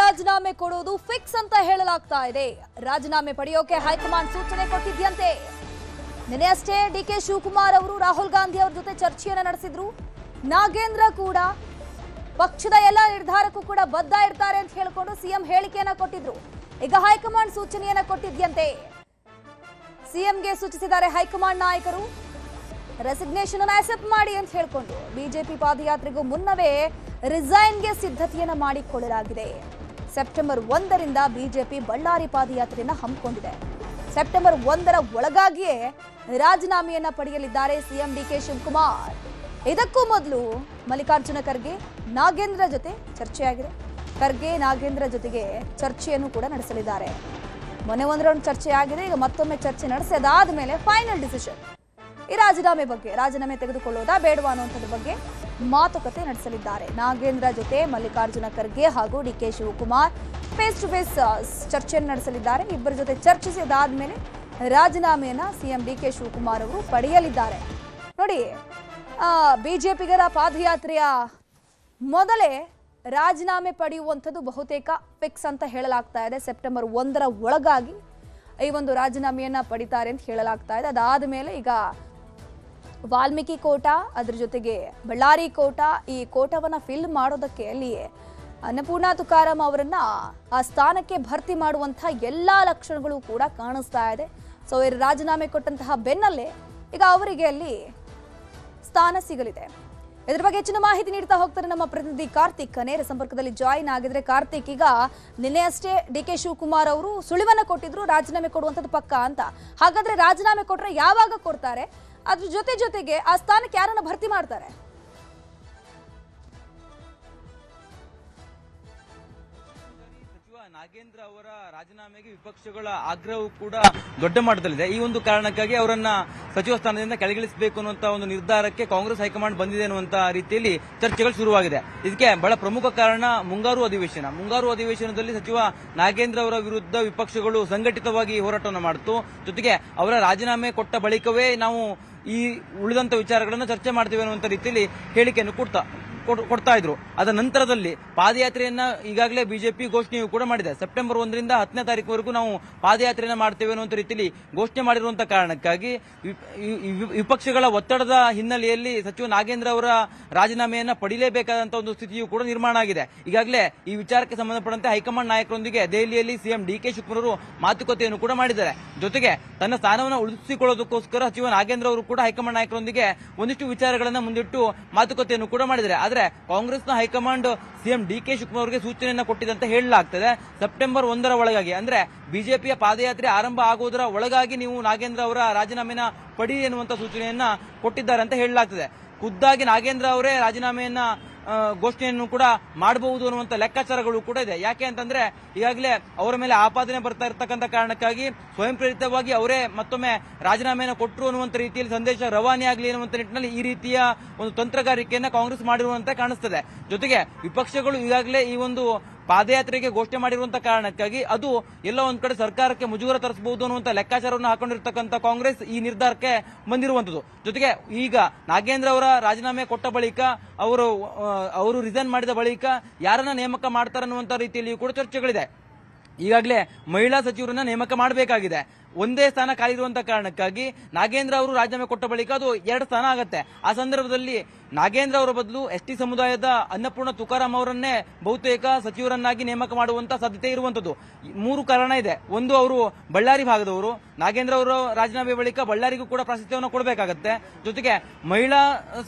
ರಾಜೀನಾಮೆ ಕೊಡುವುದು ಫಿಕ್ಸ್ ಅಂತ ಹೇಳಲಾಗ್ತಾ ಇದೆ. ರಾಜೀನಾಮೆ ಪಡೆಯೋಕೆ ಹೈಕಮಾಂಡ್ ಸೂಚನೆ ಕೊಟ್ಟಿದ್ಯಂತೆ. ನಿನ್ನೆ ಅಷ್ಟೇ ಡಿಕೆ ಶಿವಕುಮಾರ್ ಅವರು ರಾಹುಲ್ ಗಾಂಧಿ ಅವರ ಜೊತೆ ಚರ್ಚೆಯನ್ನ ನಡೆಸಿದ್ರು. ನಾಗೇಂದ್ರ ಕೂಡ ಪಕ್ಷದ ಎಲ್ಲ ನಿರ್ಧಾರಕ್ಕೂ ಕೂಡ ಬದ್ಧ ಇರ್ತಾರೆ ಅಂತ ಹೇಳಿಕೊಂಡು ಸಿಎಂ ಹೇಳಿಕೆಯನ್ನ ಕೊಟ್ಟಿದ್ರು. ಈಗ ಹೈಕಮಾಂಡ್ ಸೂಚನೆಯನ್ನ ಕೊಟ್ಟಿದ್ಯಂತೆ. ಸಿಎಂಗೆ ಸೂಚಿಸಿದ್ದಾರೆ ಹೈಕಮಾಂಡ್ ನಾಯಕರು. ರೆಸಿಗ್ನೇಷನ್ ಅನ್ನು ಆಕ್ಸೆಪ್ಟ್ ಮಾಡಿ ಅಂತ ಹೇಳಿಕೊಂಡು ಬಿಜೆಪಿ ಪಾದಯಾತ್ರೆಗೂ ಮುನ್ನವೇ ರಿಸೈನ್ಗೆ ಸಿದ್ಧತೆಯನ್ನ ಮಾಡಿಕೊಳ್ಳಲಾಗಿದೆ. ಸೆಪ್ಟೆಂಬರ್ 1ರಿಂದ ಬಿಜೆಪಿ ಬಳ್ಳಾರಿ ಪಾದಯಾತ್ರೆಯನ್ನ ಹಮ್ಮಿಕೊಂಡಿದೆ. ಸೆಪ್ಟೆಂಬರ್ 1ರ ಒಳಗಾಗಿಯೇ ರಾಜೀನಾಮೆಯನ್ನ ಪಡೆಯಲಿದ್ದಾರೆ ಸಿಎಂ ಡಿಕೆ ಶಿವಕುಮಾರ್. ಇದಕ್ಕೂ ಮೊದಲು ಮಲ್ಲಿಕಾರ್ಜುನ ಖರ್ಗೆ ನಾಗೇಂದ್ರ ಜೊತೆ ಚರ್ಚೆಯಾಗಿದೆ. ಖರ್ಗೆ ನಾಗೇಂದ್ರ ಜೊತೆಗೆ ಚರ್ಚೆಯನ್ನು ಕೂಡ ನಡೆಸಲಿದ್ದಾರೆ. ಮೊನ್ನೆ ಒಂದು ರೌಂಡ್ ಚರ್ಚೆ ಆಗಿದೆ. ಈಗ ಮತ್ತೊಮ್ಮೆ ಚರ್ಚೆ ನಡೆಸಿದಾದ ಮೇಲೆ ಫೈನಲ್ ಡಿಸಿಷನ್ ಈ ರಾಜೀನಾಮೆ ಬಗ್ಗೆ, ರಾಜೀನಾಮೆ ತೆಗೆದುಕೊಳ್ಳೋದಾ ಬೇಡವಾ ಅನ್ನುವಂಥದ್ರ ಬಗ್ಗೆ ಮಾತುಕತೆ ನಡೆಸಲಿದ್ದಾರೆ. ನಾಗೇಂದ್ರ ಜೊತೆ ಮಲ್ಲಿಕಾರ್ಜುನ ಖರ್ಗೆ ಹಾಗೂ DK Shivakumar face to face ಚರ್ಚೆಯನ್ನು ನಡೆಸಲಿದ್ದಾರೆ. ಇಬ್ಬರ ಜೊತೆ ಚರ್ಚಿಸಿದಾದ್ಮೇಲೆ ರಾಜೀನಾಮೆಯನ್ನ ಸಿಎಂ ಡಿಕೆ ಶಿವಕುಮಾರ್ ಅವರು ಪಡೆಯಲಿದ್ದಾರೆ. ನೋಡಿ, ಬಿಜೆಪಿಗರ ಪಾದಯಾತ್ರೆಯ ಮೊದಲೇ ರಾಜೀನಾಮೆ ಪಡೆಯುವಂಥದ್ದು ಬಹುತೇಕ ಫಿಕ್ಸ್ ಅಂತ ಹೇಳಲಾಗ್ತಾ ಇದೆ. ಸೆಪ್ಟೆಂಬರ್ 1ರ ಒಳಗಾಗಿ ಈ ಒಂದು ರಾಜೀನಾಮೆಯನ್ನ ಪಡಿತಾರೆ ಅಂತ ಹೇಳಲಾಗ್ತಾ ಇದೆ. ಅದಾದ ಮೇಲೆ ಈಗ ವಾಲ್ಮೀಕಿ ಕೋಟ, ಅದ್ರ ಜೊತೆಗೆ ಬಳ್ಳಾರಿ ಕೋಟ, ಈ ಕೋಟವನ್ನ ಫಿಲ್ ಮಾಡೋದಕ್ಕೆ ಅಲ್ಲಿ ಅನ್ನಪೂರ್ಣ ತುಕಾರಾಮ್ ಅವರನ್ನ ಆ ಸ್ಥಾನಕ್ಕೆ ಭರ್ತಿ ಮಾಡುವಂತಹ ಎಲ್ಲಾ ಲಕ್ಷಣಗಳು ಕೂಡ ಕಾಣಿಸ್ತಾ ಇದೆ. ಸೊ ಇವರು ರಾಜೀನಾಮೆ ಕೊಟ್ಟಂತಹ ಬೆನ್ನಲ್ಲೇ ಈಗ ಅವರಿಗೆ ಅಲ್ಲಿ ಸ್ಥಾನ ಸಿಗಲಿದೆ. ಇದ್ರ ಬಗ್ಗೆ ಹೆಚ್ಚಿನ ಮಾಹಿತಿ ನೀಡ್ತಾ ಹೋಗ್ತಾರೆ ನಮ್ಮ ಪ್ರತಿನಿಧಿ ಕಾರ್ತಿಕ್. ನೇರ ಸಂಪರ್ಕದಲ್ಲಿ ಜಾಯಿನ್ ಆಗಿದ್ರೆ ಕಾರ್ತಿಕ್, ಈಗ ನಿನ್ನೆ ಅಷ್ಟೇ ಡಿಕೆ ಶಿವಕುಮಾರ್ ಅವರು ಸುಳಿವನ್ನ ಕೊಟ್ಟಿದ್ರು ರಾಜೀನಾಮೆ ಕೊಡುವಂಥದ್ದು ಪಕ್ಕ ಅಂತ. ಹಾಗಾದ್ರೆ ರಾಜೀನಾಮೆ ಕೊಟ್ರೆ ಯಾವಾಗ ಕೊಡ್ತಾರೆ? ಅದ್ರ ಜೊತೆಗೆ ಆ ಸ್ಥಾನಕ್ಕೆ ಯಾರನ್ನ ಭರ್ತಿ ಮಾಡ್ತಾರೆ? ನಾಗೇಂದ್ರ ಅವರ ರಾಜೀನಾಮೆಗೆ ವಿಪಕ್ಷಗಳ ಆಗ್ರಹವೂ ಕೂಡ ದೊಡ್ಡ ಮಟ್ಟದಲ್ಲಿದೆ. ಈ ಒಂದು ಕಾರಣಕ್ಕಾಗಿ ಅವರನ್ನ ಸಚಿವ ಸ್ಥಾನದಿಂದ ಕೆಳಗಿಳಿಸಬೇಕು ಅನ್ನುವಂತ ಒಂದು ನಿರ್ಧಾರಕ್ಕೆ ಕಾಂಗ್ರೆಸ್ ಹೈಕಮಾಂಡ್ ಬಂದಿದೆ ಅನ್ನುವಂತ ರೀತಿಯಲ್ಲಿ ಚರ್ಚೆಗಳು ಶುರುವಾಗಿದೆ. ಇದಕ್ಕೆ ಬಹಳ ಪ್ರಮುಖ ಕಾರಣ ಮುಂಗಾರು ಅಧಿವೇಶನದಲ್ಲಿ ಸಚಿವ ನಾಗೇಂದ್ರ ಅವರ ವಿರುದ್ಧ ವಿಪಕ್ಷಗಳು ಸಂಘಟಿತವಾಗಿ ಹೋರಾಟವನ್ನು ಮಾಡಿತು. ಜೊತೆಗೆ ಅವರ ರಾಜೀನಾಮೆ ಕೊಟ್ಟ ಬಳಿಕವೇ ನಾವು ಈ ಉಳಿದಂತ ವಿಚಾರಗಳನ್ನು ಚರ್ಚೆ ಮಾಡ್ತೇವೆ ಅನ್ನುವಂತ ರೀತಿಯಲ್ಲಿ ಹೇಳಿಕೆಯನ್ನು ಕೊಡ್ತಾ ಇದ್ರು. ಅದರ ನಂತರದಲ್ಲಿ ಪಾದಯಾತ್ರೆಯನ್ನ ಈಗಾಗಲೇ ಬಿಜೆಪಿ ಘೋಷಣೆಯೂ ಕೂಡ ಮಾಡಿದೆ. ಸೆಪ್ಟೆಂಬರ್ 1ರಿಂದ 10ನೇ ತಾರೀಕುವರೆಗೂ ನಾವು ಪಾದಯಾತ್ರೆಯನ್ನ ಮಾಡ್ತೇವೆ ಅನ್ನುವಂತ ರೀತಿಯಲ್ಲಿ ಘೋಷಣೆ ಮಾಡಿರುವಂತಹ ಕಾರಣಕ್ಕಾಗಿ ವಿಪಕ್ಷಗಳ ಒತ್ತಡದ ಹಿನ್ನೆಲೆಯಲ್ಲಿ ಸಚಿವ ನಾಗೇಂದ್ರ ಅವರ ರಾಜೀನಾಮೆಯನ್ನ ಪಡಿಲೇಬೇಕಾದಂತಹ ಒಂದು ಸ್ಥಿತಿಯೂ ಕೂಡ ನಿರ್ಮಾಣ ಆಗಿದೆ. ಈಗಾಗಲೇ ಈ ವಿಚಾರಕ್ಕೆ ಸಂಬಂಧಪಟ್ಟಂತೆ ಹೈಕಮಾಂಡ್ ನಾಯಕರೊಂದಿಗೆ ದೆಹಲಿಯಲ್ಲಿ ಸಿಎಂ ಡಿಕೆ ಶಿವಕುಮಾರ್ ಅವರು ಮಾತುಕತೆಯನ್ನು ಕೂಡ ಮಾಡಿದ್ದಾರೆ. ಜೊತೆಗೆ ತನ್ನ ಸ್ಥಾನವನ್ನು ಉಳಿಸಿಕೊಳ್ಳೋದಕ್ಕೋಸ್ಕರ ಸಚಿವ ನಾಗೇಂದ್ರ ಅವರು ಕೂಡ ಹೈಕಮಾಂಡ್ ನಾಯಕರೊಂದಿಗೆ ಒಂದಿಷ್ಟು ವಿಚಾರಗಳನ್ನ ಮುಂದಿಟ್ಟು ಮಾತುಕತೆಯನ್ನು ಕೂಡ ಮಾಡಿದ್ದಾರೆ. ಆದ್ರೆ ಕಾಂಗ್ರೆಸ್ನ ಹೈಕಮಾಂಡ್ ಸಿಎಂ ಡಿಕೆ ಶಿವಕುಮಾರ್ ಅವರಿಗೆ ಸೂಚನೆಯನ್ನ ಕೊಟ್ಟಿದೆ ಅಂತ ಹೇಳಲಾಗ್ತದೆ. ಸೆಪ್ಟೆಂಬರ್ 1ರ ಒಳಗಾಗಿ, ಅಂದ್ರೆ ಬಿಜೆಪಿಯ ಪಾದಯಾತ್ರೆ ಆರಂಭ ಆಗುವುದರ ಒಳಗಾಗಿ ನೀವು ನಾಗೇಂದ್ರ ಅವರ ರಾಜೀನಾಮೆನ ಪಡಿ ಎನ್ನುವಂತ ಸೂಚನೆಯನ್ನ ಕೊಟ್ಟಿದ್ದಾರೆ ಅಂತ ಹೇಳಲಾಗ್ತದೆ. ಖುದ್ದಾಗಿ ನಾಗೇಂದ್ರ ಅವರೇ ರಾಜೀನಾಮೆಯನ್ನ ಘೋಷಣೆಯನ್ನು ಕೂಡ ಮಾಡಬಹುದು ಅನ್ನುವಂತ ಲೆಕ್ಕಾಚಾರಗಳು ಕೂಡ ಇದೆ. ಯಾಕೆ ಅಂತಂದ್ರೆ ಈಗಾಗಲೇ ಅವರ ಮೇಲೆ ಆಪಾದನೆ ಬರ್ತಾ ಇರತಕ್ಕಂತ ಕಾರಣಕ್ಕಾಗಿ ಸ್ವಯಂ ಪ್ರೇರಿತವಾಗಿ ಅವರೇ ಮತ್ತೊಮ್ಮೆ ರಾಜೀನಾಮೆಯನ್ನು ಕೊಟ್ಟರು ಅನ್ನುವಂತ ರೀತಿಯಲ್ಲಿ ಸಂದೇಶ ರವಾನೆ ಆಗಲಿ ಅನ್ನುವಂತ ನಿಟ್ಟಿನಲ್ಲಿ ಈ ರೀತಿಯ ಒಂದು ತಂತ್ರಗಾರಿಕೆಯನ್ನ ಕಾಂಗ್ರೆಸ್ ಮಾಡಿರುವಂತೆ ಕಾಣಿಸ್ತದೆ. ಜೊತೆಗೆ ವಿಪಕ್ಷಗಳು ಈಗಾಗಲೇ ಈ ಒಂದು ಪಾದಯಾತ್ರೆಗೆ ಘೋಷಣೆ ಮಾಡಿರುವಂತಹ ಕಾರಣಕ್ಕಾಗಿ ಅದು ಎಲ್ಲ ಒಂದ್ ಕಡೆ ಸರ್ಕಾರಕ್ಕೆ ಮುಜುಗರ ತರಿಸಬಹುದು ಅನ್ನುವಂತ ಲೆಕ್ಕಾಚಾರವನ್ನು ಹಾಕೊಂಡಿರ್ತಕ್ಕಂಥ ಕಾಂಗ್ರೆಸ್ ಈ ನಿರ್ಧಾರಕ್ಕೆ ಬಂದಿರುವಂತದ್ದು. ಜೊತೆಗೆ ಈಗ ನಾಗೇಂದ್ರ ಅವರ ರಾಜೀನಾಮೆ ಕೊಟ್ಟ ಬಳಿಕ ಅವರು ರಿಸೈನ್ ಮಾಡಿದ ಬಳಿಕ ಯಾರನ್ನ ನೇಮಕ ಮಾಡ್ತಾರೆ ಅನ್ನುವಂತ ರೀತಿಯಲ್ಲಿ ಕೂಡ ಚರ್ಚೆಗಳಿದೆ. ಈಗಾಗಲೇ ಮಹಿಳಾ ಸಚಿವರನ್ನ ನೇಮಕ ಮಾಡಬೇಕಾಗಿದೆ. ಒಂದೇ ಸ್ಥಾನ ಖಾಲಿ ಇರುವಂತಹ ಕಾರಣಕ್ಕಾಗಿ ನಾಗೇಂದ್ರ ಅವರು ರಾಜೀನಾಮೆ ಕೊಟ್ಟ ಬಳಿಕ ಅದು 2 ಸ್ಥಾನ ಆಗುತ್ತೆ. ಆ ಸಂದರ್ಭದಲ್ಲಿ ನಾಗೇಂದ್ರ ಅವರ ಬದಲು ಎಸ್ಟಿ ಸಮುದಾಯದ ಅನ್ನಪೂರ್ಣ ತುಕಾರಾಮ್ ಅವರನ್ನೇ ಬಹುತೇಕ ಸಚಿವರನ್ನಾಗಿ ನೇಮಕ ಮಾಡುವಂತ ಸಾಧ್ಯತೆ ಇರುವಂತದ್ದು. 3 ಕಾರಣ ಇದೆ. ಒಂದು, ಅವರು ಬಳ್ಳಾರಿ ಭಾಗದವರು. ನಾಗೇಂದ್ರ ಅವರ ರಾಜೀನಾಮೆ ಬಳಿಕ ಬಳ್ಳಾರಿಗೂ ಕೂಡ ಪ್ರಾಶಸ್ತ್ಯವನ್ನು ಕೊಡಬೇಕಾಗತ್ತೆ. ಜೊತೆಗೆ ಮಹಿಳಾ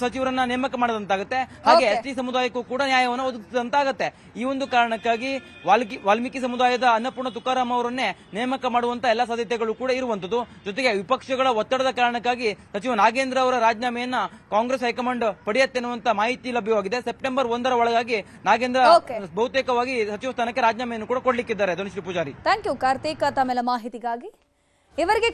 ಸಚಿವರನ್ನ ನೇಮಕ ಮಾಡದಂತಾಗುತ್ತೆ. ಹಾಗೆ ಎಸ್ಟಿ ಸಮುದಾಯಕ್ಕೂ ಕೂಡ ನ್ಯಾಯವನ್ನು ಒದಗಿಸಿದಂತಾಗತ್ತೆ. ಈ ಒಂದು ಕಾರಣಕ್ಕಾಗಿ ವಾಲ್ಮೀಕಿ ಸಮುದಾಯದ ಅನ್ನಪೂರ್ಣ ತುಕಾರಾಮ್ ಅವರನ್ನೇ ನೇಮಕ ಮಾಡುವಂತ ಎಲ್ಲ ಸಾಧ್ಯತೆಗಳು ಕೂಡ ಇರುವಂತದ್ದು. ಜೊತೆಗೆ ವಿಪಕ್ಷಗಳ ಒತ್ತಡದ ಕಾರಣಕ್ಕಾಗಿ ಸಚಿವ ನಾಗೇಂದ್ರ ಅವರ ರಾಜೀನಾಮೆಯನ್ನ ಕಾಂಗ್ರೆಸ್ ಹೈಕಮಾಂಡ್ ಪಡೆಯುತ್ತೆ ಅನ್ನುವಂತ ಮಾಹಿತಿ ಲಭ್ಯವಾಗಿದೆ. ಸೆಪ್ಟೆಂಬರ್ 1ರ ಒಳಗಾಗಿ ನಾಗೇಂದ್ರ ಬಹುತೇಕವಾಗಿ ಸಚಿವ ಸ್ಥಾನಕ್ಕೆ ರಾಜೀನಾಮೆಯನ್ನು ಕೂಡ ಕೊಡ್ಲಿಕ್ಕಿದ್ದಾರೆ. ಧನುಶ್ರೀ ಪೂಜಾರಿ. ಥ್ಯಾಂಕ್ ಯು ಕಾರ್ತಿಕ್ ತಮ್ಮೆಲ್ಲ ಮಾಹಿತಿಗಾಗಿ. ಇವರಿಗೆ